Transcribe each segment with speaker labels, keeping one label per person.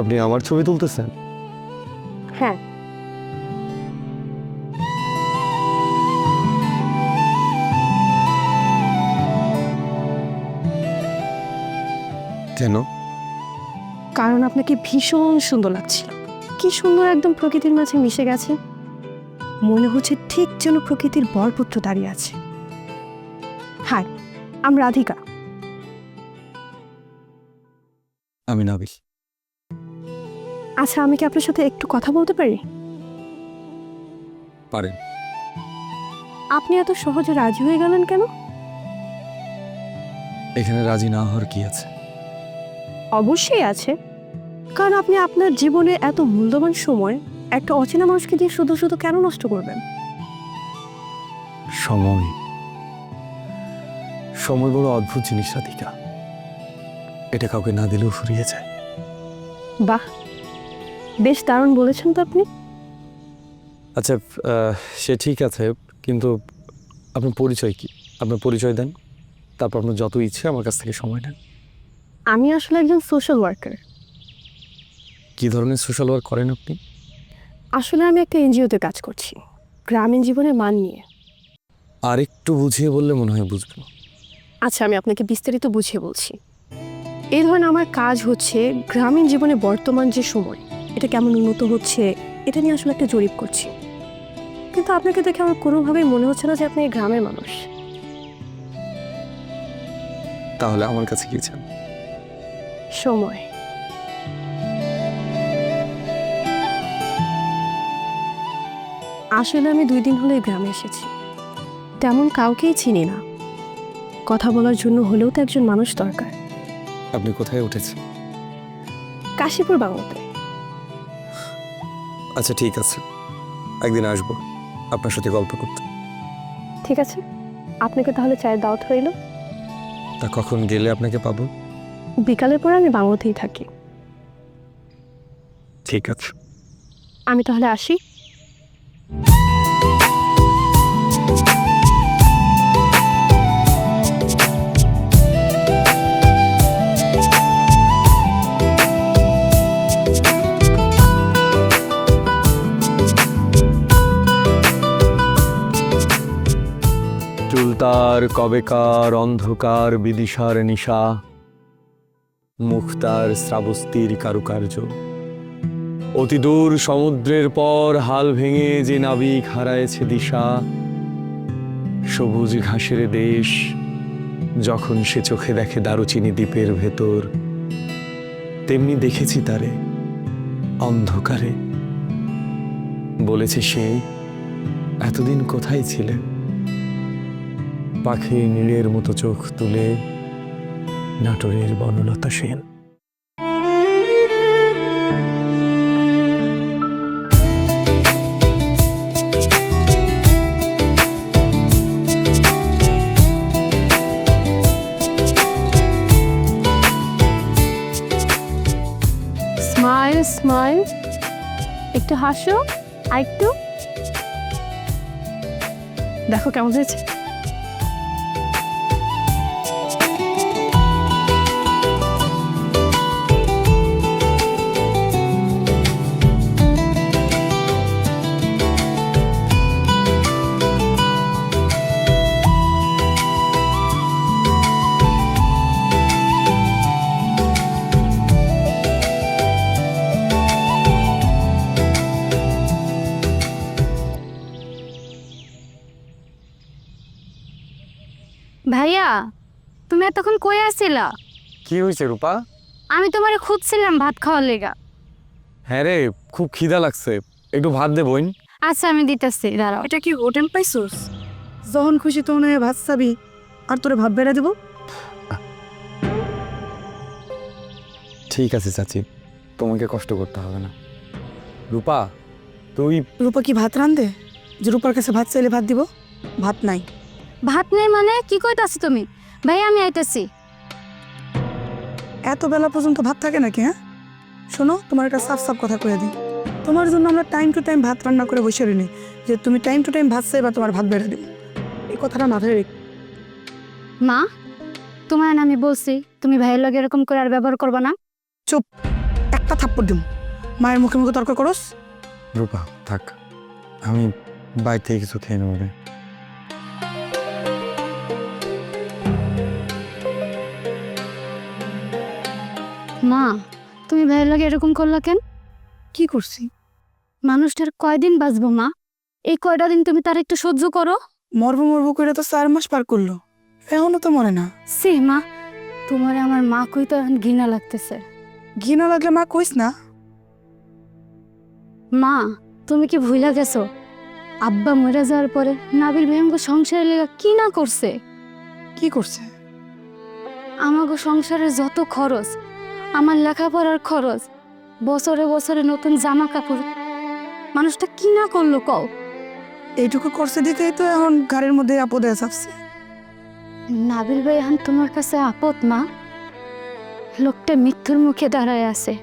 Speaker 1: আপনি আমার ছবি তুলতেছেন?
Speaker 2: হ্যাঁ।
Speaker 1: কেন?
Speaker 2: কারণ আপনাকে ভীষণ সুন্দর লাগছিল। কি সুন্দর একদম প্রকৃতির মাঝে মিশে গেছে, মনে হচ্ছে ঠিক যেন প্রকৃতির বরপুত্র দাঁড়িয়ে আছে। হাই, আমি রাধিকা।
Speaker 1: আমি নাবিল।
Speaker 2: আচ্ছা, আমি কি আপনার সাথে একটু কথা বলতে পারি?
Speaker 1: পারেন।
Speaker 2: আপনি এত সহজে রাজি হয়ে গেলেন কেন?
Speaker 1: এখানে রাজি না হওয়ার কি আছে?
Speaker 2: অবশ্যই আছে, কারণ আপনি আপনার জীবনে এত মূল্যবান সময় একটা অচেনা মানুষকে দিয়ে শুধু শুধু কেন নষ্ট করবেন?
Speaker 1: সময় সময় বড় অদ্ভুত জিনিস রাধিকা, এটা কাউকে না দিলেও ফুরিয়ে যায়।
Speaker 2: বাহ, বেশ দারুণ বলেছেন তো আপনি।
Speaker 1: আচ্ছা, সে ঠিক আছে, কিন্তু আপনার পরিচয় কি? আপনার পরিচয় দেন, তারপর আপনার যত ইচ্ছে আমার কাছ থেকে সময় নেন।
Speaker 2: আমি আসলে একজন সোশ্যাল ওয়ার্কার।
Speaker 1: কি ধরনের সোশ্যাল ওয়ার্ক করেন আপনি?
Speaker 2: আসলে আমি একটা এনজিওতে কাজ করছি, গ্রামীণ জীবনের মান নিয়ে।
Speaker 1: আর একটু বুঝিয়ে বললে মনে হয় বুঝবেন।
Speaker 2: আচ্ছা, আমি আপনাকে বিস্তারিত বুঝিয়ে বলছি। এই ধরনের আমার কাজ হচ্ছে গ্রামীণ জীবনে বর্তমান যে সময় এটা কেমন উন্নত হচ্ছে এটা নিয়ে আসলে একটা জরিপ করছি। কিন্তু আপনাকে দেখে আমার কোনোভাবেই মনে হচ্ছে না যে আপনি এই গ্রামের মানুষ।
Speaker 1: তাহলে আমার কাছে কি চান?
Speaker 2: সময়। আসলে আমি 2 দিন হলো এই গ্রামে এসেছি, তেমন কাউকেই চিনি না। কথা বলার জন্য হলেও তো একজন মানুষ দরকার।
Speaker 1: আপনি কোথায় উঠেছেন?
Speaker 2: কাশীপুর বাংলাতে।
Speaker 1: আচ্ছা ঠিক আছে, একদিন আসবো আপনার সাথে গল্প করতে।
Speaker 2: ঠিক আছে, আপনাকে তাহলে চায়ের দাওয়াত রইল।
Speaker 1: তা কখন গেলে আপনাকে পাবো?
Speaker 2: বিকালের পর আমি বাংলাতেই থাকি।
Speaker 1: ঠিক আছে।
Speaker 2: আমি তাহলে আসি।
Speaker 1: চুলতার কবেকার অন্ধকার বিদিশার নিশা, মুক্তার শ্রাবস্তির কারুকার্য, অতি দূর সমুদ্রের পর হাল ভেঙে যে নাবিক হারায়েছে দিশা, সবুজ ঘাসের দেশ যখন সে চোখে দেখে দারুচিনি দ্বীপের ভেতর, তেমনি দেখেছি তারে অন্ধকারে। বলেছে সে, এতদিন কোথায় ছিলেন? পাখি নীড়ের মতো চোখ তুলে নাটোরের বনলতা সেন।
Speaker 2: স্মাইল স্মাইল, একটু হাসো, আর একটু দেখো কেমন হয়েছে।
Speaker 3: ভাইয়া, তুমি এতক্ষণ কই আসছিলা?
Speaker 1: কি হয়েছে রূপা?
Speaker 3: আমি তোমারে খুঁজছিলাম ভাত খাওয়ার লেগা।
Speaker 1: হ্যাঁ রে, খুব খিদা লাগছে, একটু ভাত দে বোন।
Speaker 3: আচ্ছা, আমি দিতেছি, দাঁড়াও।
Speaker 4: এটা কি হোটেল পাইছোস? যখন খুশি তখন ভাত চাবি আর তোরে ভাত বেড়ে দেবো।
Speaker 1: ঠিক আছে চাচি, তোমাকে কষ্ট করতে হবে না। রূপা, তুই
Speaker 4: রূপা কি ভাত রান্ধে যে রূপার কাছে ভাত চাইলে ভাত দিব? ভাত নাই।
Speaker 3: ভাত নেই মানে কি কইতাছি তুমি? ভাইয়া, আমি আইতাছি।
Speaker 4: এত বেলা পর্যন্ত ভাত থাকে নাকি? হ্যাঁ শোনো, তোমার একটা সাফ সাফ কথা কয়ে দিই, তোমার জন্য আমরা টাইম টু টাইম ভাত রান্না করে বসে রইনি যে তুমি টাইম টু টাইম ভাত চাইবা তোমার ভাত বেড়ে দেবো। এই কথাটা মাথায় রেখে।
Speaker 3: মা, তোমার আমি বলছি তুমি ভাইয়ের লগে এরকম করে আর ব্যবহার করবা না।
Speaker 4: চুপ, একটা থাপ্পড় দিম। মায়ের মুখে মুখে তর্ক করস।
Speaker 1: রূপা থাক, আমি বাইরে থেকে কিছু খেয়ে নেবো রে।
Speaker 3: মা, তুমি ভাইয়ের লাগে এরকম করলা কেন?
Speaker 4: কি করছি?
Speaker 3: মানুষটার কয়দিন বাঁচবো মা? এই কয়টা দিন তুমি তার একটু সহ্য করো।
Speaker 4: মরবো মরবো করে তো 4 মাস পার করলো, এখনো তো মরে না।
Speaker 3: সে মা, তোমার আমার মা কই তো এখন ঘৃণা লাগতেছে।
Speaker 4: ঘৃণা লাগলে মা কইস না।
Speaker 3: মা, তুমি কি ভুলে গেছো আব্বা মরে যাওয়ার পরে নাবিল ভাইঙ্গ সংসারের লেগা কি না করছে?
Speaker 4: কি করছে?
Speaker 3: আমাগো সংসারের যত খরচ, আমার লেখাপড়ার খরচ, বছরে বছরে নতুন জামা কাপড়, মানুষটা কি না করলো কও?
Speaker 4: এইটুকু করছে দিতেই তো এখন ঘরের মধ্যে আপদে চাপছে।
Speaker 3: নাবিল ভাই এখন তোমার কাছে আপদ মা? লোকটা মৃত্যুর মুখে দাঁড়ায় আছে।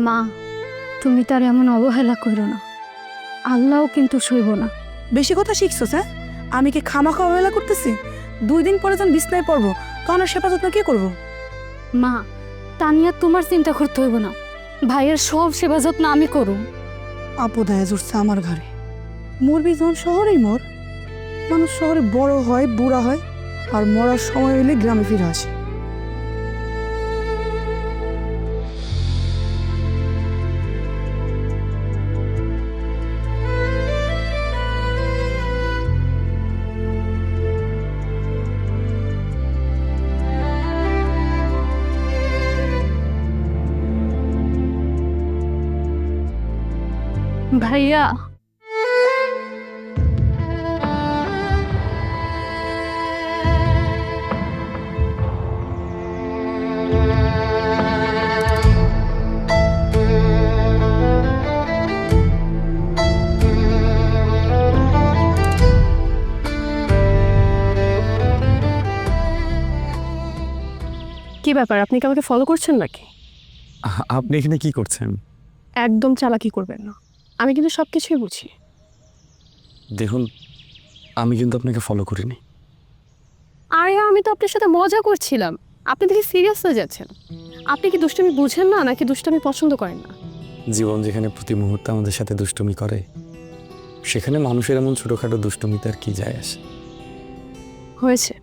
Speaker 3: মা, তুমি তার এমন অবহেলা করো না, আল্লাহও কিন্তু সইব না।
Speaker 4: বেশি কথা শিখছো হ্যাঁ? আমি কি খামাখা অবহেলা করতেছি? 2 দিন পরে যখন বিছনায় পড়বো তখন আর সেবা যত্ন কে করবো?
Speaker 3: মা, তা নিয়ে তোমার চিন্তা করতে হইব না, ভাইয়ের সব সেবা যত্ন আমি করুম।
Speaker 4: আপদ আয়া জুটছে আমার ঘরে। মরবি যখন শহরেই মর। মানুষ শহরে বড় হয়, বুড়া হয়, আর মরার সময় হলে গ্রামে ফিরে আসে।
Speaker 3: ভাইয়া,
Speaker 2: কি ব্যাপার, আপনি কি আমাকে ফলো করছেন নাকি?
Speaker 1: আপনি এখানে কি করছেন?
Speaker 2: একদম চালাকি করবেন না, আমি কিন্তু সব কিছুই বুঝি।
Speaker 1: দেখুন, আমি কিন্তু আপনাকে ফলো করিনি।
Speaker 2: আরে আমি তো আপনার সাথে মজা করছিলাম, আপনি দেখি সিরিয়াস হয়ে যাচ্ছেন। আপনি কি দুষ্টুমি বুঝেন না, নাকি দুষ্টুমি পছন্দ করেন না?
Speaker 1: জীবন যেখানে প্রতি মুহূর্তে আমাদের সাথে দুষ্টুমি করে, সেখানে মানুষের এমন ছোটোখাটো দুষ্টুমিতে আর কি যায় আসে?
Speaker 2: হয়েছে,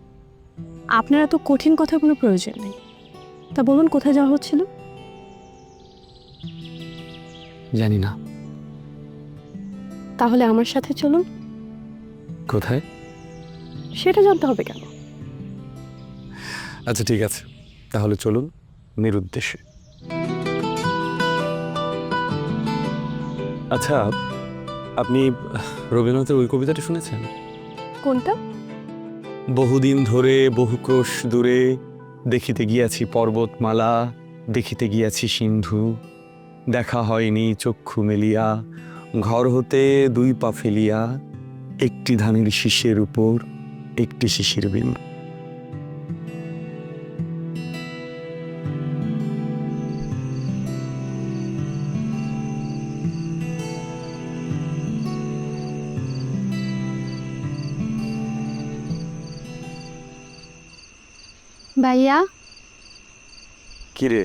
Speaker 2: আপনার এত কঠিন কথার কোনো প্রয়োজন নেই। তা বলুন, কোথায় যাওয়া হচ্ছিল?
Speaker 1: জানি না।
Speaker 2: তাহলে আমার সাথে চলুন।
Speaker 1: কোথায়?
Speaker 2: সেটা জানতে হবে কেন?
Speaker 1: আচ্ছা ঠিক আছে, তাহলে চলুন নিরুদ্দেশে। আচ্ছা, আপনি রবীন্দ্রনাথের ওই কবিতাটা শুনেছেন?
Speaker 2: কোনটা?
Speaker 1: বহুদিন ধরে বহু ক্রোশ দূরে দেখিতে গিয়াছি পর্বতমালা, দেখিতে গিয়াছি সিন্ধু, দেখা হয়নি চক্ষু মেলিয়া, ঘর হতে 2 পা ফেলিয়া, একটি ধানের শীষের উপর একটি শিশির বিন্দু।
Speaker 3: ভাইয়া,
Speaker 1: কি রে?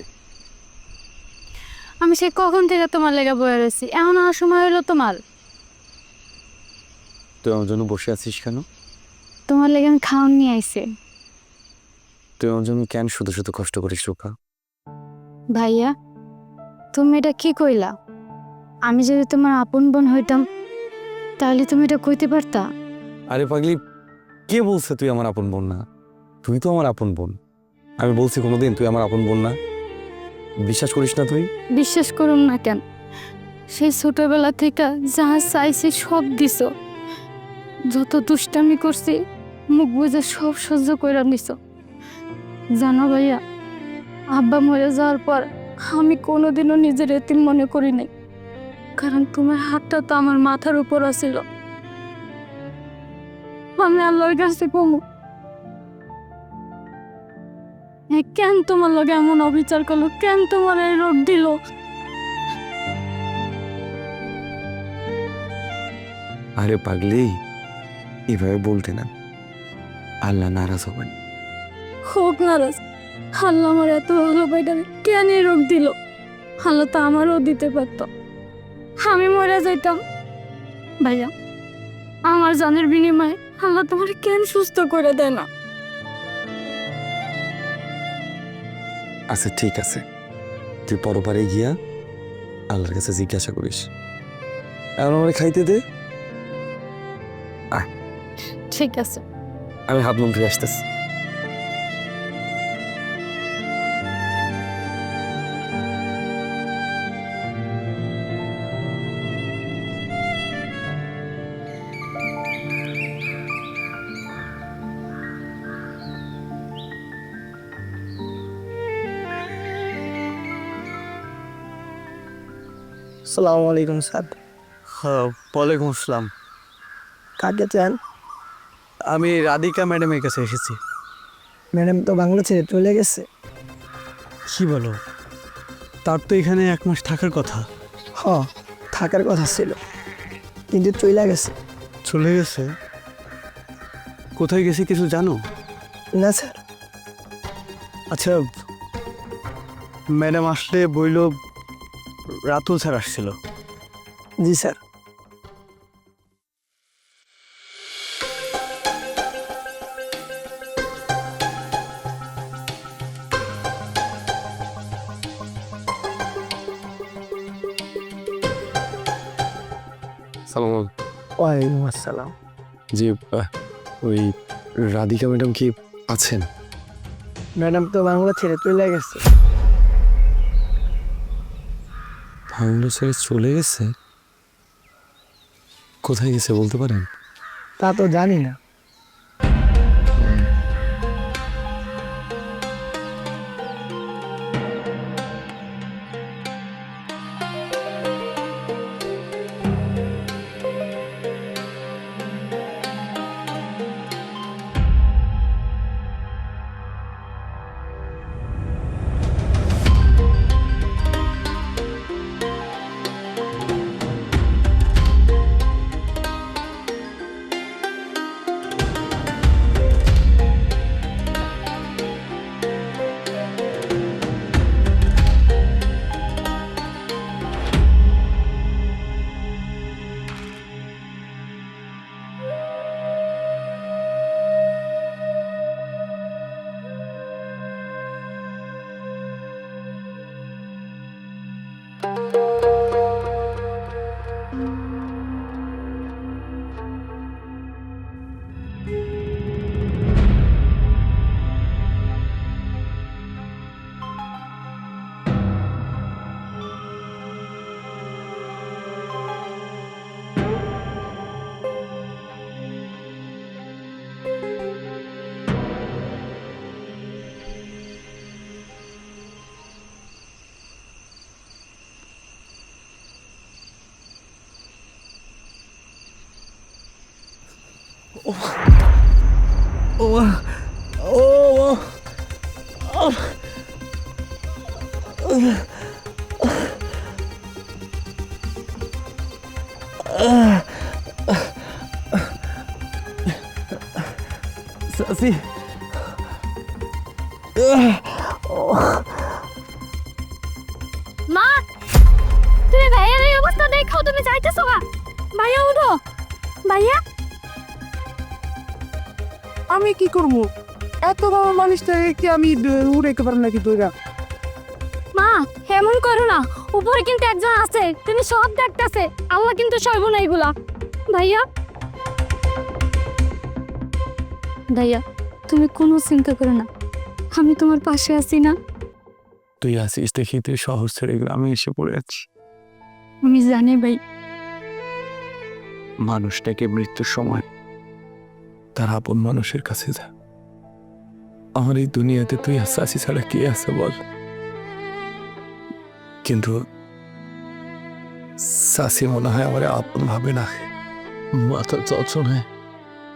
Speaker 3: আমি সে কখন থেকে তোমার লেগে বয়ে রয়েছি, এমন আর সময় হলো তোমার?
Speaker 1: তুই আমার জন্য বসে আছিস কেন?
Speaker 3: তোমার লেগে আমি খাওয়ান নিয়ে আইছি।
Speaker 1: তুই আমার জন্য কেন শুধু শুধু কষ্ট করিস রূপা?
Speaker 3: ভাইয়া, তুমি এটা কি কইলা? আমি যদি তোমার আপন বোন হইতাম তাহলে তুমি এটা কইতে পারতা?
Speaker 1: আরে পাগলি, কে বলছে তুই আমার আপন বোন না? তুই তো আমার আপন বোন। আমি বলছি কোনোদিন তুই আমার আপন বোন না? বিশ্বাস করিস না তুই?
Speaker 3: বিশ্বাস করুন না কেন? সেই ছোটবেলা থেকে যা চাইছি সব দিছো, যত দুষ্টামি করছি মুখ বুঝে সব সহ্য করে নিছো। জানো ভাইয়া, আব্বা মরে যাওয়ার পর আমি কোনোদিনও নিজের এতিম মনে করি নাই, কারণ তোমার হাতটা তো আমার মাথার উপর আছিল। আমি আল্লাহর কাছে কমু, কেন তোমার লগে এমন অবিচার করলো, কেন তোমার এই রোগ দিল?
Speaker 1: আরে পাগলি, এভাবে বলতে না, আল্লাহ নারাজ হবেন।
Speaker 3: হোক নারাজ, আল্লাহ আমার এত ভালো পাইটারে কেন এই রোগ দিল? আল্লাহ তো আমারও দিতে পারত, আমি মরে যাইতাম। ভাইয়া, আমার জানের বিনিময়ে আল্লাহ তোমার কেন সুস্থ করে দেয় না?
Speaker 1: আচ্ছা ঠিক আছে, তুই পরপারে গিয়া আল্লাহর কাছে জিজ্ঞাসা করিস। এখন আমার খাইতে দে,
Speaker 3: ঠিক আছে।
Speaker 1: আমি হাত মুখ ধুয়ে আসতেছি।
Speaker 5: সালামু আলাইকুম স্যার।
Speaker 1: হ্যাঁ, ওয়ালাইকুম আসসালাম।
Speaker 5: কাকে চান?
Speaker 1: আমি রাধিকা ম্যাডামের কাছে এসেছি।
Speaker 5: ম্যাডাম তো বাংলা ছেড়ে চলে গেছে।
Speaker 1: কি বলো? তার তো এখানে 1 মাস থাকার কথা।
Speaker 5: হ, থাকার কথা ছিল, কিন্তু চলে গেছে।
Speaker 1: চলে গেছে? কোথায় গেছে কিছু জানো?
Speaker 5: না স্যার।
Speaker 1: আচ্ছা, ম্যাডাম আসলে বইল রাতুল স্যার আসছিল।
Speaker 5: জি স্যার।
Speaker 1: সালাম।
Speaker 5: ওয়ালাইকুম আসসালাম।
Speaker 1: জি, ওই রাধিকা ম্যাডাম কি আছেন?
Speaker 5: ম্যাডাম তো বাংলা ছেড়ে চলে গেছে।
Speaker 1: বাংলা ছেড়ে চলে গেছে? কোথায় গেছে বলতে পারেন?
Speaker 5: তা তো জানি না।
Speaker 1: সাসি,
Speaker 3: মা, তুমি ভাইয়ার এই অবস্থা দেখো, তুমি যাইতেছো না? ভাইয়া উঠো। ভাইয়া,
Speaker 4: আমি কি করবো? এত বড় মানুষটাকে কি আমি উড়াইতে পারবো নাকি দইরা?
Speaker 3: মা এমন করো না, উপরে কিন্তু একজন আছে, তুমি সব দেখতেছে, আল্লাহ কিন্তু সইব না এগুলা। ভাইয়া, ভাইয়া তুমি কোনো চিন্তা করো না, আমি তোমার পাশে আছি না?
Speaker 1: তুই আসিস দেখি, তুই শহর ছেড়ে গ্রামে এসে পড়ে আছিস।
Speaker 3: আমি জানি ভাই।
Speaker 1: মানুষটাকে মৃত্যুর সময় তার আপন মানুষের কাছে যা। আমার এই দুনিয়াতে তুই হাসি ছাড়া কে আছে বল? কিন্তু সাসি মনে হয় আমার আপন ভাবে না। মাথা যন্ত্রণায়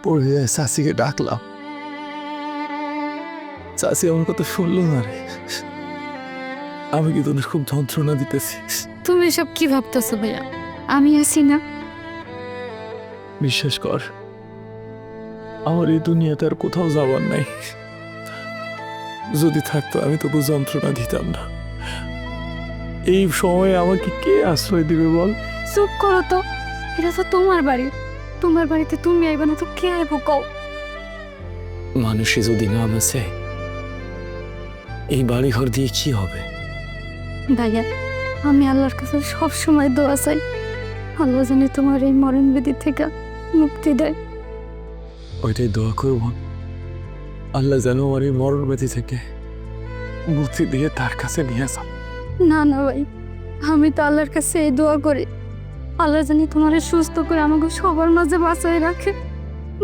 Speaker 1: পড়ে যায়, সাসিকে ডাকলাম, সাসি আমার কথা শুনলো না রে। আমি কি তোর খুব যন্ত্রণা দিতেছি?
Speaker 3: তুমি সব কি ভাবতেছো ভাইয়া? আমি আছি না?
Speaker 1: বিশ্বাস কর, আমার এই দুনিয়াতে আর কোথাও যাবার নাই। যদি থাকতো আমি তবু যন্ত্রণা দিতাম না। এই সময়ে আমাকে কে আশ্রয় দিবে বল?
Speaker 3: চুপ করো তো, এটা তো তোমার বাড়ি। তোমার বাড়িতে তুমি আইবা না তো কে আইব কও?
Speaker 1: মানুষে যদি নাম আছে, এই বাড়ি ঘর দিয়ে কি হবে?
Speaker 3: ভাইয়া, আমি আল্লাহর কাছে সব সময় দোয়া চাই, আল্লাহ জানি তোমার এই মরণ বিধি থেকে মুক্তি দেয়।
Speaker 1: ওইটাই দোয়া করব, আল্লাহ যেন আমার এই মরণ ব্যাধি থেকে মুক্তি দিয়ে তার কাছে নিয়ে আসা।
Speaker 3: না না ভাই, আমি তো আল্লাহর কাছে এই দোয়া করি, আল্লাহ জানি তোমার সুস্থ করে আমাকে সবার মাঝে বাঁচাই রাখে।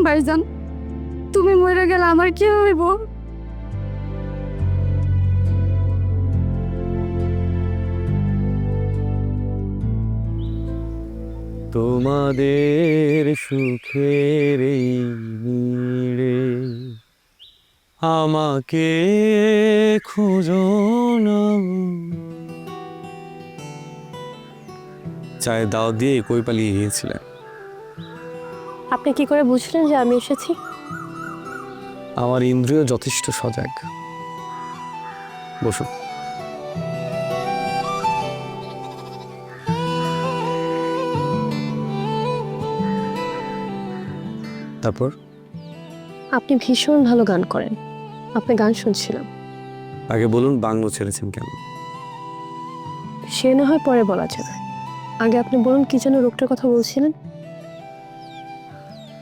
Speaker 3: ভাইজান, তুমি মরে গেলে আমার কি হইব?
Speaker 1: তোমাদের সুখের এই নীড়ে আমাকে খুঁজো না। চায়ের দাওয়াত দিয়ে কই পালিয়ে গিয়েছিলেন?
Speaker 2: আপনি কি করে বুঝলেন যে আমি এসেছি?
Speaker 1: আমার ইন্দ্রিয় যথেষ্ট সজাগ। বসুন। তারপর?
Speaker 2: আপনি ভীষণ ভালো গান করেন, আপনি গান শুনছিলাম।
Speaker 1: আগে বলুন, বাংলো ছেড়েছেন কেন?
Speaker 2: সে না হয় পরে বলা যাবে, আগে আপনি বলুন কি যেন রোগটার কথা বলছিলেন।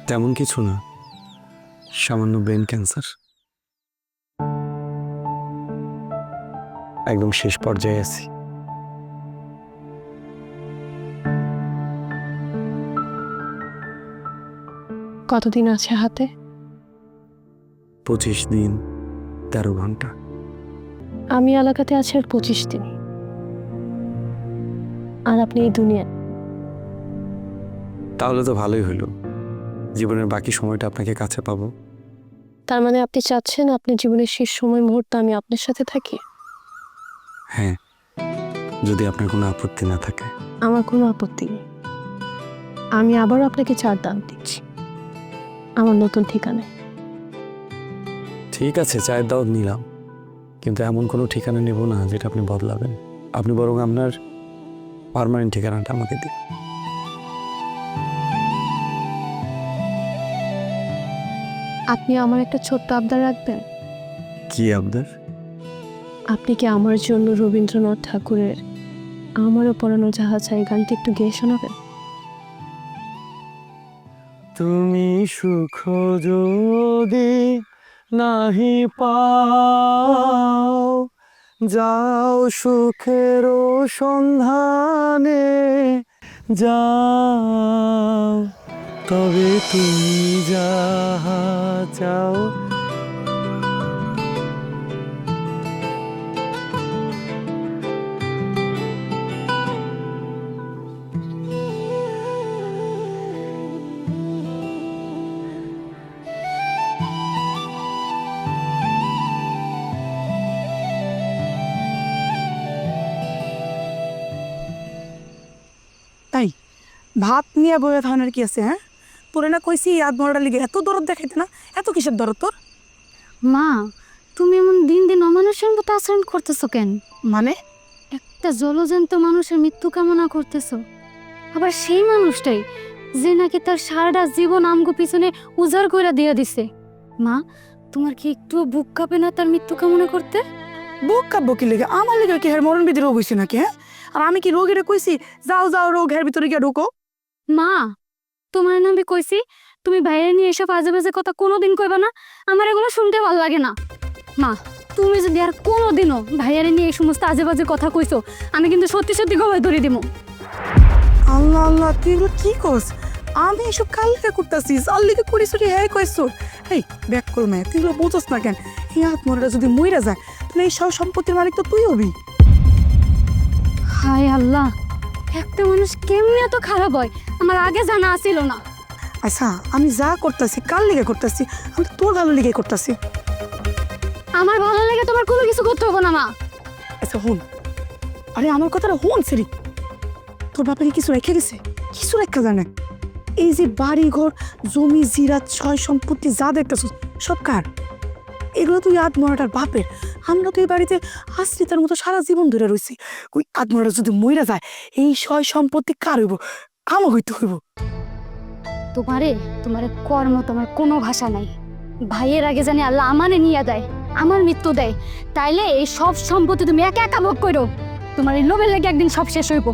Speaker 1: তেমন কিছু না, সামান্য ব্রেন ক্যান্সার। একদম শেষ পর্যায়ে আছি।
Speaker 2: কতদিন আছে হাতে?
Speaker 1: 25 দিন 13 ঘন্টা।
Speaker 2: আমি এলাকাতে আছি আর 25 দিন, আর আপনি এই দুনিয়ায়।
Speaker 1: তাহলে তো ভালোই হলো, জীবনের বাকি সময়টা আপনাকে কাছে পাবো।
Speaker 2: তার মানে আপনি চাচ্ছেন আপনার জীবনের শেষ সময় মুহূর্ত আমি আপনার সাথে থাকি?
Speaker 1: হ্যাঁ, যদি আপনার কোনো আপত্তি না থাকে।
Speaker 2: আমার কোনো আপত্তি নেই। আমি আবারও আপনাকে 4 দান দিচ্ছি, আমার নতুন ঠিকানায়।
Speaker 1: ঠিক আছে, চায়ের দাওয়াত নিলাম, কিন্তু এমন কোনো ঠিকানা নেব না যেটা আপনি বদলাবেন। আপনি বরং আপনার পার্মানেন্ট ঠিকানাটা আমাকে দিন।
Speaker 2: আপনি আমার একটা ছোট্ট আবদার রাখবেন?
Speaker 1: কি আবদার?
Speaker 2: আপনি কি আমার জন্য রবীন্দ্রনাথ ঠাকুরের আমারও পড়ানো যাহা চাই গানটি একটু গেয়ে শোনাবেন?
Speaker 1: তুমি সুখ যদি নাহি পাও, যাও সুখের সন্ধানে যাও, তবে তুমি যাহা চাও।
Speaker 4: তাই ভাত নিয়ে বয়ে থানার কি আছে? হ্যাঁ, তোরে না কইছি ইয়াদ মরাটা লিগে এত দরদ দেখাইতে না, এত কিসের দরদ তোর?
Speaker 3: মা, তুমি এমন দিন দিন অমানুষের মতো আচরণ করতেছো কেন?
Speaker 4: মানে
Speaker 3: একটা জলজন্ত মানুষের মৃত্যু কামনা করতেছো, আবার সেই মানুষটাই যে নাকি তার সারাটা জীবন আমগো পিছনে উজাড় করে দিয়ে দিছে। মা, তোমার কি একটু বুক কাঁপে না তার মৃত্যু কামনা করতে?
Speaker 4: বুক কাব্য কি লেগে? আমার লেগে কি হ্যাঁ মরণ বিধি রোগ হয়েছে নাকি? হ্যাঁ, আর আমি কি রোগীরে কইছি যাও যাও রোগ হের ভিতরে গিয়ে ঢুকো?
Speaker 3: মা, তোমার না আমি কইছি তুমি বাইরে নিয়ে এসব আজে বাজে কথা কোনোদিন কইবা না, আমার এগুলো শুনতে ভালো লাগে না। মা, তুমি যদি আর কোনোদিনও ভাইয়ারে নিয়ে এই সমস্ত আজে বাজে কথা কইছো, আমি কিন্তু সত্যি সত্যি গলায় ধরে দিব।
Speaker 4: আল্লাহ আল্লাহ, তুই এগুলো কি করস? আমি এসব কাল লিখে করতেছি, চাল লিখে করিস হ্যাঁ কইস? এই ব্যাক করো না, তুই এগুলো বোঝস না কেন? ইয়াদ মরাটা যদি মইরা যায় তাহলে এই সব সম্পত্তির মালিক তো তুই হবি।
Speaker 3: হায় আল্লাহ, একটা মানুষ কেমনে এত খারাপ হয় আমার আগে জানা ছিল না।
Speaker 4: আচ্ছা, আমি যা করতেছি কাল লিখে করতেছি, আমি তো তোর ভালো লিখে করতেছি।
Speaker 3: আমার ভালো লাগে তোমার কোনো কিছু করতে হবে না মা।
Speaker 4: আচ্ছা হুন, আরে আমার কথাটা হুন সেরি, তোর বাপাকে কিছু রেখে গেছে? কিছু রেখা জানে? এই যে বাড়ি ঘর জমি জিরাত ছয় সম্পত্তি যা দেখতেছ সব কার? এগুলো তো আত্মরাটার বাপের। আমরা তো এই বাড়িতে আশ্রিতার মতো সারা জীবন ধরে রয়েছি। ওই আত্মরাটা যদি মইরা যায়, এই সয় সম্পত্তি কার হইব? আমার হইতে হইব।
Speaker 3: তোমারে কর্ম তোমার কোনো ভাষা নাই। ভাইয়ের আগে জানি আল্লাহ আমারে নিয়ে দেয়, আমার মৃত্যু দেয়, তাইলে এই সব সম্পত্তি তুমি একা একা ভোগ করো। তোমার এই লোভের লেগে একদিন সব শেষ হইব।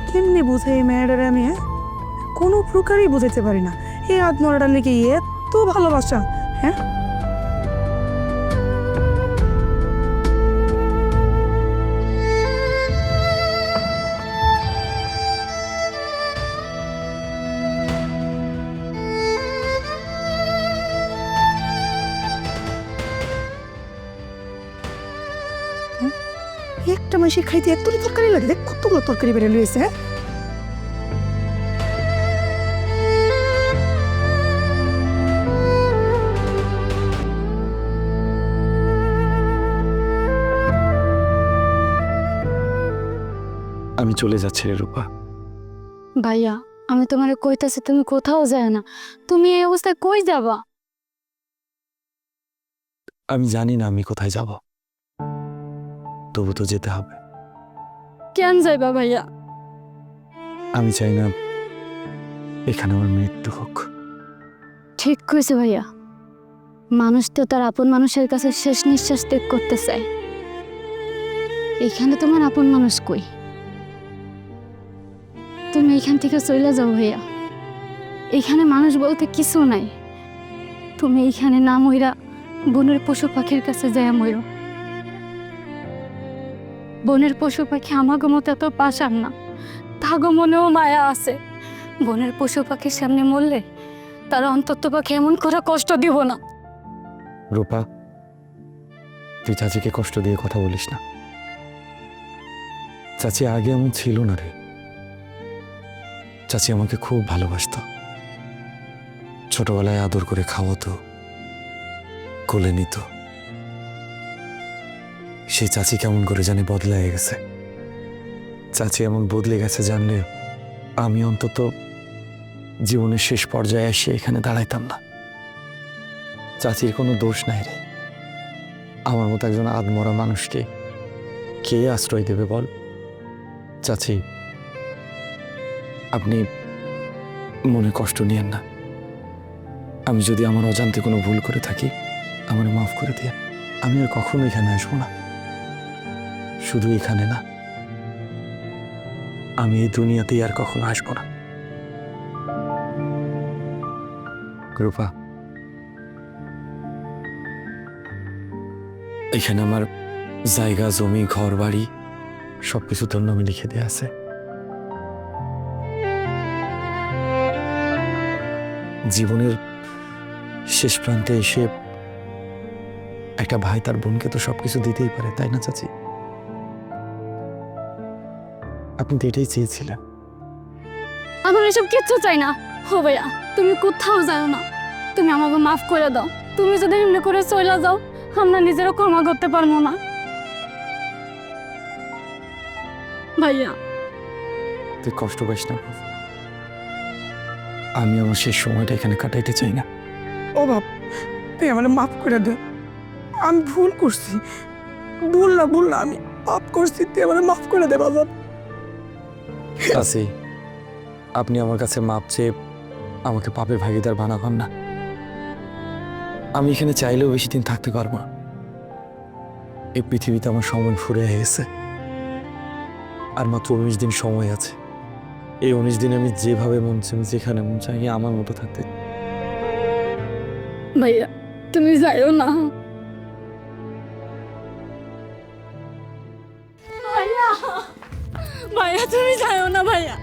Speaker 4: কেমনি বুঝে এই মেয়েটারে আমি? হ্যাঁ, কোনো প্রকারই বুঝাইতে পারি না। এই আত্মরাটার লেগে এত ভালোবাসা। হ্যাঁ, একটা মাসে খাইতে এতটি তরকারি লাগে, দেখ কতগুলো তরকারি বেড়ে রয়েছে। হ্যাঁ,
Speaker 1: আমি চলে যাচ্ছি রে রূপা।
Speaker 3: ভাইয়া, আমি তোমারে কইতাছি তুমি কোথাও যায় না। তুমি এই অবস্থায় কই যাবা?
Speaker 1: আমি জানি না আমি কোথায় যাব, তবু তো যেতে হবে।
Speaker 3: কেন যাইবা ভাইয়া?
Speaker 1: আমি চাই না এখানে আমার মৃত্যু হোক।
Speaker 3: ঠিক কইছে ভাইয়া, মানুষ তো তার আপন মানুষের কাছে শেষ নিঃশ্বাস ত্যাগ করতে চায়। এখানে তোমার আপন মানুষ কই? তুমি এখান থেকে চলে যাও ভাইয়া। এখানে মানুষ বলতে কিছু নাই। তুমি এইখানে না মইরা বনের পশু পাখির কাছে যায় মইরো। বনের পশু পাখি আমাগো মতো এত পাশান না, তাগো মনেও মায়া আছে। বনের পশু পাখির সামনে মরলে তারা অন্তত পাখি এমন করে কষ্ট দিব না।
Speaker 1: রূপা, তুই চাচিকে কষ্ট দিয়ে কথা বলিস না। চাচি আগে এমন ছিল না রে। চাচি আমাকে খুব ভালোবাসতো, ছোটবেলায় আদর করে খাওয়াতো, কোলে নিত। সেই চাচি কেমন করে জানি বদলায় গেছে। চাচি এমন বদলে গেছে জানলে আমি অন্তত জীবনের শেষ পর্যায়ে এসে এখানে দাঁড়াইতাম না। চাচির কোনো দোষ নাই রে। আমার মতো একজন আদমরা মানুষকে কে আশ্রয় দেবে বল? চাচি, আপনি মনে কষ্ট নিয়েন না। আমি যদি আমার অজান্তে কোনো ভুল করে থাকি, আমার মাফ করে দিয়ে। আমি আর কখনো এখানে আসবো না। শুধু এখানে না, আমি এই দুনিয়াতেই আর কখনো আসবো না। রূপা, এখানে আমার জায়গা, জমি, ঘর বাড়ি সবকিছু তোর নামে লিখে দেয়া আছে। জীবনের শেষ প্রান্তে এসে একটা ভাই তার বোনকে তো সবকিছু দিতেই পারে, তাই না চাচি? আপনি তো এটাই চেয়েছিলেন।
Speaker 3: আমার এসব কিচ্ছু চাই না। হো ভাইয়া, তুমি কোথাও যাও না। তুমি আমাকে মাফ করে দাও। তুমি যদি এমনি করে চলে যাও, আমরা নিজেরও ক্ষমা করতে পারবো না। ভাইয়া,
Speaker 1: তুই কষ্ট পাইস না। আমি আমার শেষ সময়টা এখানে কাটাইতে চাই না।
Speaker 4: ও বাপ, তুই আমার মাফ করে দে। আমি ভুল করছি। ভুল না, আমি পাপ করছি। তুই আমার মাফ করে দে বাবা।
Speaker 1: চাচি, আপনি আমার কাছে মাপ চেয়ে আমাকে পাপের ভাগিদার বানাবেন না। আমি এখানে চাইলেও বেশি দিন থাকতে পারবো না। এই পৃথিবীতে আমার সময় ফুরিয়ে গেছে, আর মাত্র 19 দিন সময় আছে। এই 19 দিনে আমি যেভাবে মন চাই, যেখানে মন চাই আমার মতো থাকতে।
Speaker 3: ভাইয়া, তুমি যাইও না। ভাইয়া, ভাইয়া তুমি যাইও না ভাইয়া।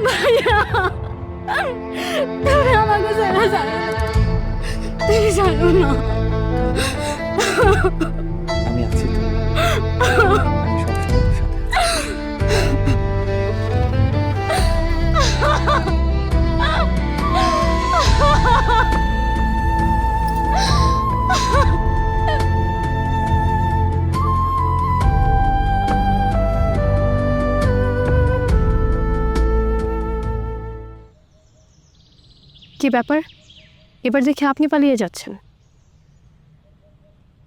Speaker 3: ভাইয়া, তুমি আমাকে ছেড়ে যাও না। তুমি যাইও না।
Speaker 1: আমি আছি তো। আমি সবসময় তোর সাথে আছি।
Speaker 2: কি ব্যাপার? এবার দেখে আপনি পালিয়ে যাচ্ছেন।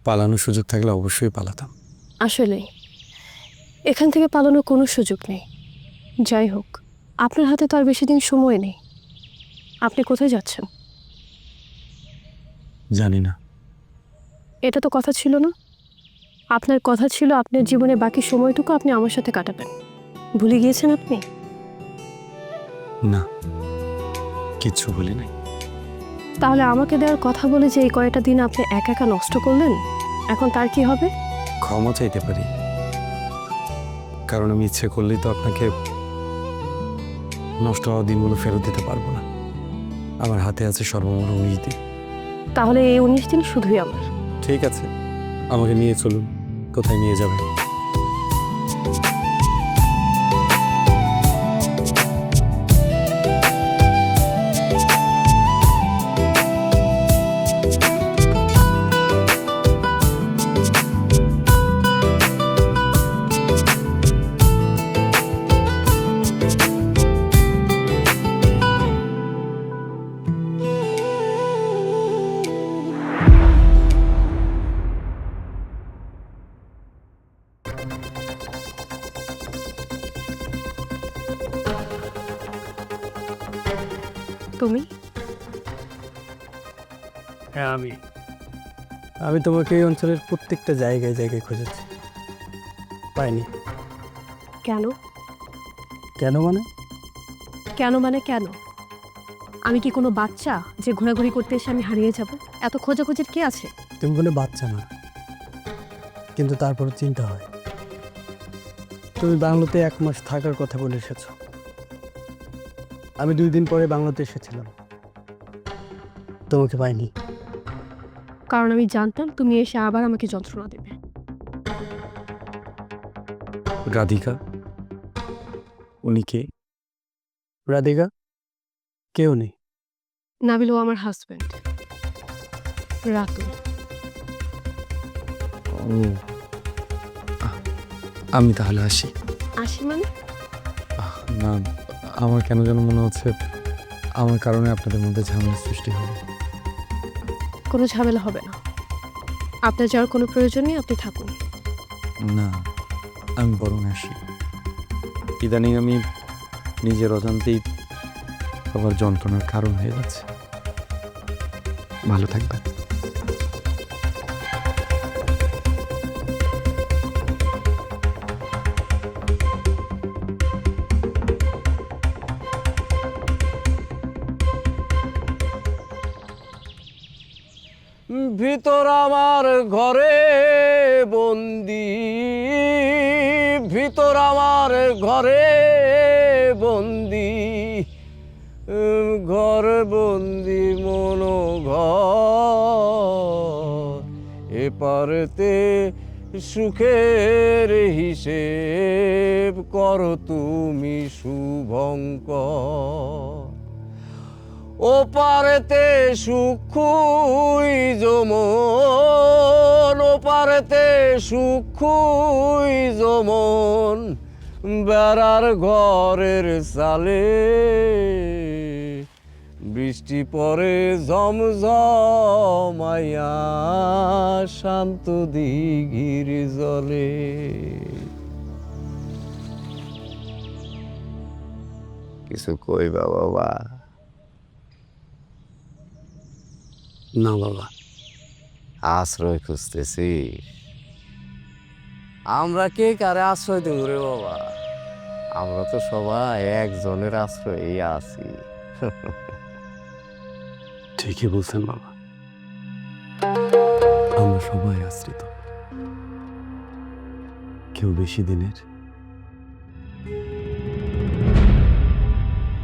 Speaker 1: পালানোর সুযোগ থাকলে অবশ্যই পালাতাম।
Speaker 2: আসলে এখান থেকে পালানোর কোনো সুযোগ নেই। যাই হোক, আপনার হাতে তো আর বেশি দিন সময় নেই। আপনি কোথায় যাচ্ছেন?
Speaker 1: জানি না।
Speaker 2: এটা তো কথা ছিল না। আপনার কথা ছিল আপনার জীবনের বাকি সময়টুকু আপনি আমার সাথে কাটাবেন। ভুলে গিয়েছেন আপনি?
Speaker 1: না, কিচ্ছু বলি নাই।
Speaker 2: তাহলে আমাকে দেওয়ার কথা বলে যে এই কয়টা দিন আপনি একা একা নষ্ট করলেন, এখন তার কি হবে?
Speaker 1: ক্ষমা চাইতে পারি, কারণ আমি ইচ্ছে করলেই তো আপনাকে নষ্ট হওয়া দিনগুলো ফেরত দিতে পারবো না। আমার হাতে আছে সর্বমোট 19 দিন।
Speaker 2: তাহলে এই 19 দিন শুধুই আমার।
Speaker 1: ঠিক আছে, আমাকে নিয়ে চলুন। কোথায় নিয়ে যাবেন?
Speaker 2: তুমি?
Speaker 5: হ্যাঁ, আমি তোমাকে এই অঞ্চলের প্রত্যেকটা জায়গায় জায়গায় খুঁজেছি, পাইনি।
Speaker 2: কেন?
Speaker 5: কেন মানে?
Speaker 2: কেন মানে কেন? আমি কি কোনো বাচ্চা যে ঘোরাঘুরি করতে এসে আমি হারিয়ে যাব? এত খোঁজাখুঁজির কি আছে?
Speaker 5: তুমি কোনো বাচ্চা না, কিন্তু তারপর চিন্তা হয়। তুমি বাংলাতে 1 মাস থাকার কথা বলে এসেছো। আমি 2 দিন পরে বাংলাতে এসেছিলাম, তোমাকে পাইনি।
Speaker 2: কারণ আমি জানতাম তুমি এসে আবার আমাকে যন্ত্রণা দেবে।
Speaker 1: রাধিকা? উনি কে?
Speaker 5: রাধিকা? কেউ নেই।
Speaker 2: নাবিল ও আমার হাজব্যান্ড রাতুল।
Speaker 1: ও, আমি তাহলে আসি।
Speaker 2: আসি মানে?
Speaker 1: না, আমার কেন যেন মনে হচ্ছে আমার কারণে আপনাদের মধ্যে ঝামেলার সৃষ্টি হবে।
Speaker 2: কোনো ঝামেলা হবে না। আপনার যাওয়ার কোনো প্রয়োজন নেই, আপনি থাকুন।
Speaker 1: না, আমি বরং আসি। ইদানিং আমি নিজের অজান্তেই আবার যন্ত্রণার কারণ হয়ে যাচ্ছে। ভালো থাকবেন।
Speaker 6: ভিতর আমার ঘরে বন্দি, ভিতর আমার ঘরে বন্দি, ঘর বন্দি মন ঘর, এপারেতে সুখের হিসেব করো তুমি শুভঙ্কর। ও পারেতে সুখুই যমন, ও পারেতে সুখুই যমন, বেড়ার ঘরের চালে বৃষ্টি পরে ঝমঝমাইয়া শান্ত দিঘির জলে। কিছু কইবা বাবা?
Speaker 5: না বাবা।
Speaker 6: আশ্রয় খুঁজতেছিস? আমরা কে কারে আশ্রয় দেব রে বাবা? আমরা তো সবাই একজনের আশ্রয়েই আছি।
Speaker 1: ঠিকই বলছেন বাবা, আমরা সবাই আশ্রিত। কেউ বেশি দিনের,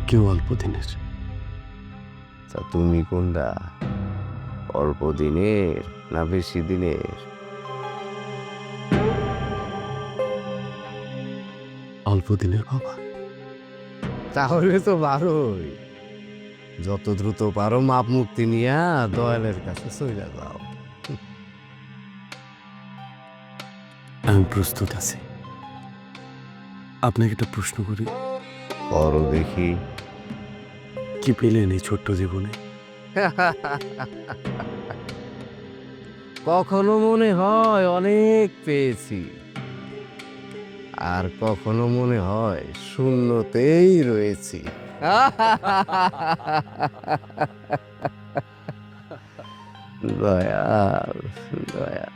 Speaker 1: কেউ অল্প দিনের।
Speaker 6: তা তুমি কোনটা, অল্প দিনের না বেশি দিনের?
Speaker 1: অল্প দিনের বাবা।
Speaker 6: তাহলে তো ভালোই, যত দ্রুত পারো মাপ মুক্তি নিয়ে দয়ালের কাছে চলে যাও।
Speaker 1: আমি প্রস্তুত আছি। আপনাকে একটা প্রশ্ন করি,
Speaker 6: করো দেখি।
Speaker 1: কি পেলেন এই ছোট্ট জীবনে?
Speaker 6: কখনো মনে হয় অনেক পেয়েছি, আর কখনো মনে হয় শূন্যতেই রয়েছি। দয়াল, দয়াল।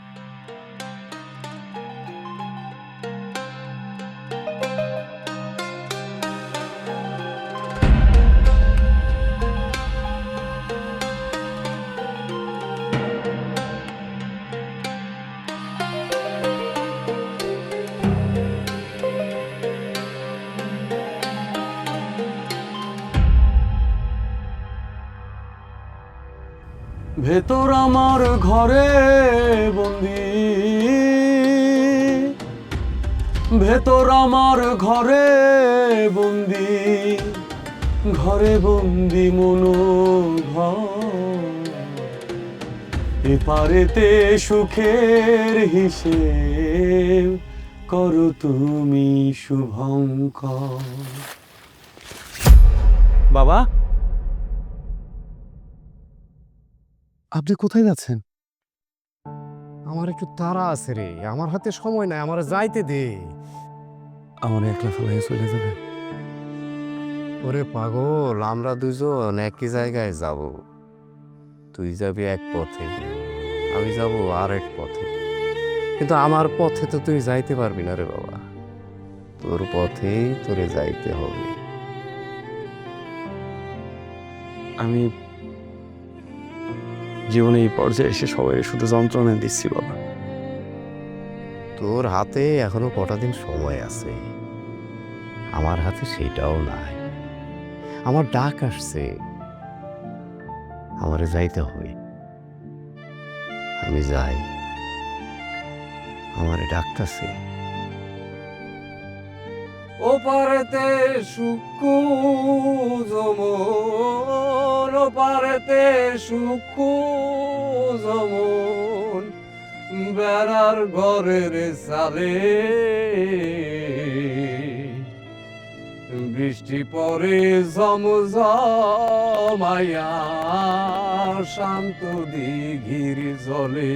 Speaker 1: ভেতর আমার ঘরে বন্দি, ভেতর আমার ঘরে বন্দি, ঘরে বন্দি মনোঘর, এপারেতে সুখের হিসেব করো তুমি শুভঙ্কর। বাবা, আপনি কোথায় যাচ্ছেন?
Speaker 6: আমার একটু তাড়া আছে রে, আমার হাতে সময় নাই, আমার যাইতে দে।
Speaker 1: আমার একলা ফেলাই চলে যাবে?
Speaker 6: ওরে পাগল, আমরা দুজন একই জায়গায় যাব। তুই যাবি এক পথে, আমি যাব আরেক পথে, কিন্তু আমার পথে তো তুই যাইতে পারবি না রে বাবা। তোর পথেই তোরে যাইতে হবে।
Speaker 1: আমি জীবনে এই পর্যায়ে এসে সবাই শুধু যন্ত্রণা দিচ্ছি বাবা।
Speaker 6: তোর হাতে এখনো কটা দিন সময় আছে, আমার হাতে সেটাও নাই। আমার ডাক আসছে, আমারে যাইতে হবে। আমি যাই, আমারে ডাকতাছে। ও পারেতে সুকু জমন, ও পারেতে সুকু জমন, বেড়ার ঘরের সালে বৃষ্টি পরে জমজমায়া শান্ত দিঘির জলে।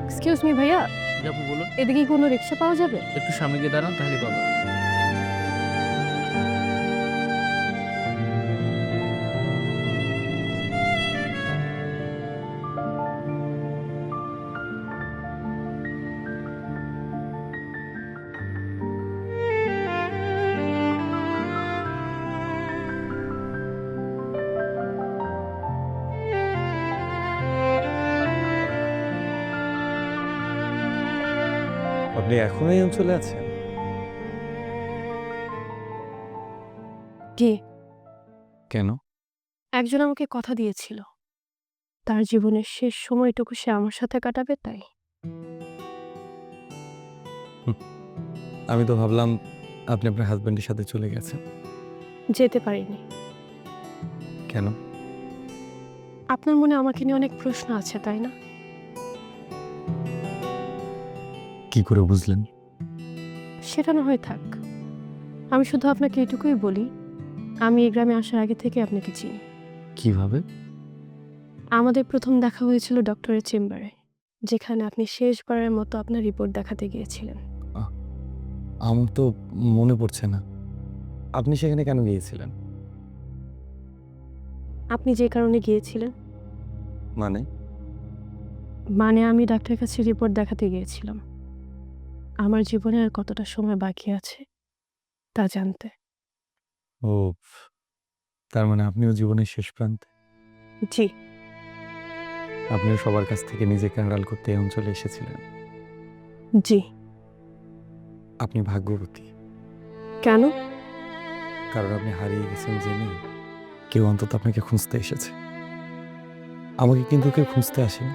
Speaker 2: এক্সকিউজ মি ভাইয়া,
Speaker 7: আপু বলুন,
Speaker 2: এদিকে কি কোনো রিক্সা পাওয়া যাবে?
Speaker 7: একটু সামনে গিয়ে দাঁড়ান, তাহলে পাবো।
Speaker 1: আপনি এখনো এই অঞ্চলে আছেন?
Speaker 2: কে?
Speaker 1: কেন?
Speaker 2: একজন আমাকে কথা দিয়েছিল তার জীবনের শেষ সময়টুকু সে আমার সাথে কাটাবে, তাই।
Speaker 1: আমি তো ভাবলাম আপনি আপনার হাজবেন্ডের সাথে চলে গেছেন।
Speaker 2: যেতে পারিনি।
Speaker 1: কেন?
Speaker 2: আপনার মনে আমাকে নিয়ে অনেক প্রশ্ন আছে, তাই না?
Speaker 1: কি করে বুঝলেন?
Speaker 2: সেটা না হয় থাক, আমি শুধু আপনাকে এটুকুই বলি, আমি এই গ্রামে আসার আগে থেকে আপনাকে চিনি।
Speaker 1: কিভাবে?
Speaker 2: আমাদের প্রথম দেখা হয়েছিল ডক্টরের চেম্বারে, যেখানে আপনি শেষবারের মতো আপনার রিপোর্ট দেখাতে গিয়েছিলেন।
Speaker 1: আমার তো মনে পড়ছে না। আপনি সেখানে কেন গিয়েছিলেন?
Speaker 2: আপনি যে কারণে গিয়েছিলেন?
Speaker 1: মানে
Speaker 2: আমি ডাক্তারের কাছে রিপোর্ট দেখাতে গিয়েছিলাম আমার জীবনে আর কতটা সময় বাকি আছে তা জানতে।
Speaker 1: ও, তার মানে আপনিও জীবনের শেষ প্রান্তে।
Speaker 2: জি।
Speaker 1: আপনিও সবার কাছ থেকে নিজেকে আড়াল করতে এই অঞ্চলে এসেছিলেন।
Speaker 2: জি।
Speaker 1: আপনি ভাগ্যবতী,
Speaker 2: কেন?
Speaker 1: কারণ আপনি হারিয়ে গেছেন জেনে কেউ অন্তত আপনাকে খুঁজতে এসেছে। আমাকে কিন্তু কেউ খুঁজতে আসেনি।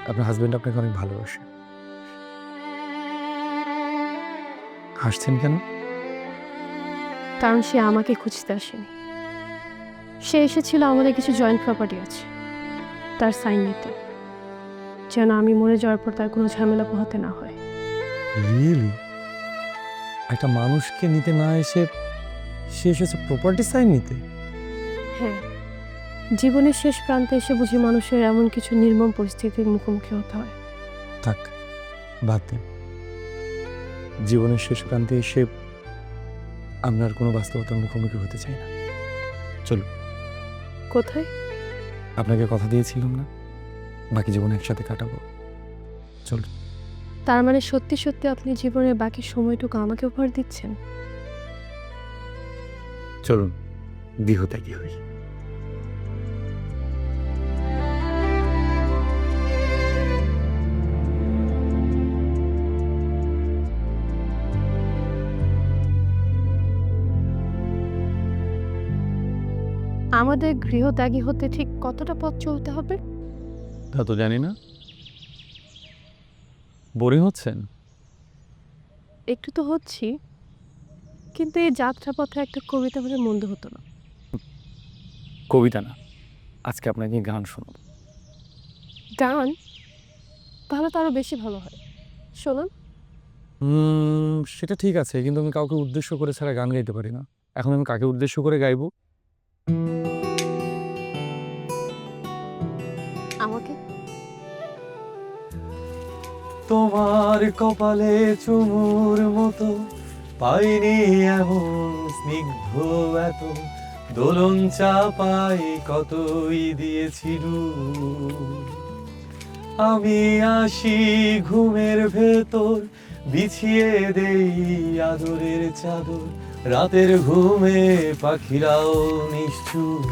Speaker 1: আপনার হাজবেন্ড আপনাকে অনেক ভালোবাসে। হাসছেন কেন?
Speaker 2: কারণ সে আমাকে খুঁজতে আসেনি, সে এসেছিল আমাদের কিছু জয়েন্ট প্রপার্টি আছে তার সাইন নিতে, যেন আমি মরে যাওয়ার পর তার কোনো ঝামেলা পোহাতে না হয়।
Speaker 5: রিয়েলি? একটা মানুষকে নিতে না এসে সে এসেছে প্রপার্টি সাইন নিতে?
Speaker 2: হ্যাঁ, জীবনের শেষ প্রান্তে এসে বুঝি মানুষের এমন কিছু নির্মম পরিস্থিতির মুখোমুখি হতে হয়।
Speaker 5: থাক, বাদ দিন। জীবনের শেষ প্রান্তে এসে আমরা আর কোনো বাস্তবতার মুখোমুখি হতে চাই না। চলো,
Speaker 2: কোথায়?
Speaker 5: আপনাকে কথা দিয়েছিলাম না বাকি জীবন একসাথে কাটাবো। চলো।
Speaker 2: তার মানে সত্যি সত্যি আপনি জীবনের বাকি সময়টুকু আমাকে উপহার দিচ্ছেন?
Speaker 1: চলুন গৃহত্যাগী হই।
Speaker 2: আমাদের গৃহত্যাগী হতে ঠিক কতটা পথ চলতে হবে?
Speaker 7: তা তো জানি না। বোরিং হচ্ছেন?
Speaker 2: একটু তো হচ্ছি, কিন্তু এই যাত্রাপথে একটা কবিতা বলে মন্দ হতো না।
Speaker 7: কবিতা না, আজকে আপনাকে গান শোনাবো।
Speaker 2: গান? তাহলে তো আরো বেশি ভালো হয়, শোনান।
Speaker 5: সেটা ঠিক আছে, কিন্তু আমি কাউকে উদ্দেশ্য করে ছাড়া গান গাইতে পারি না। এখন আমি কাকে উদ্দেশ্য করে গাইবো?
Speaker 2: আমাকে?
Speaker 1: তোমার কপালে চুমুর মতো পাইনি এমন স্নিগ্ধ এত দোলন চাপাই কতই দিয়েছিল। আমি আসি ঘুমের ভেতর বিছিয়ে দেই আদরের চাদর, রাতের ঘুমে পাখিরাও নিশ্চুপ।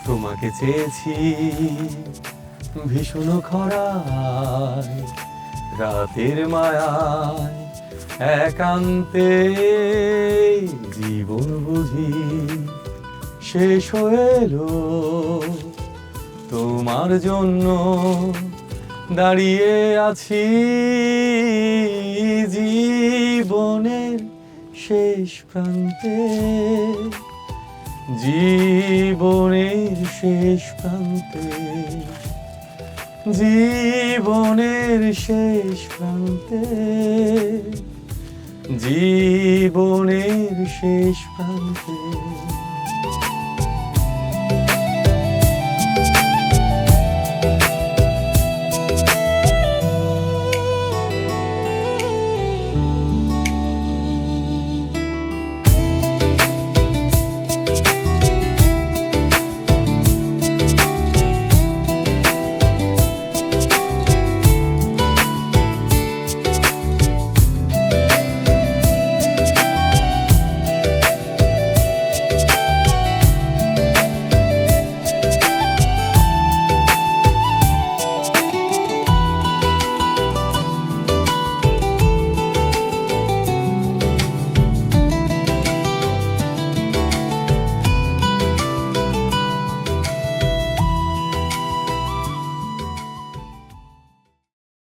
Speaker 1: তোমাকে চেয়েছি ভীষণ খরায়, রাতের মায়ায় একান্তে জীবন বুঝি শেষ হয়ে এলো। তোমার জন্য দাঁড়িয়ে আছি জীবনের শেষ প্রান্তে, জীবনের শেষ প্রান্তে, জীবনের শেষ প্রান্তে, জীবনের শেষ প্রান্তে।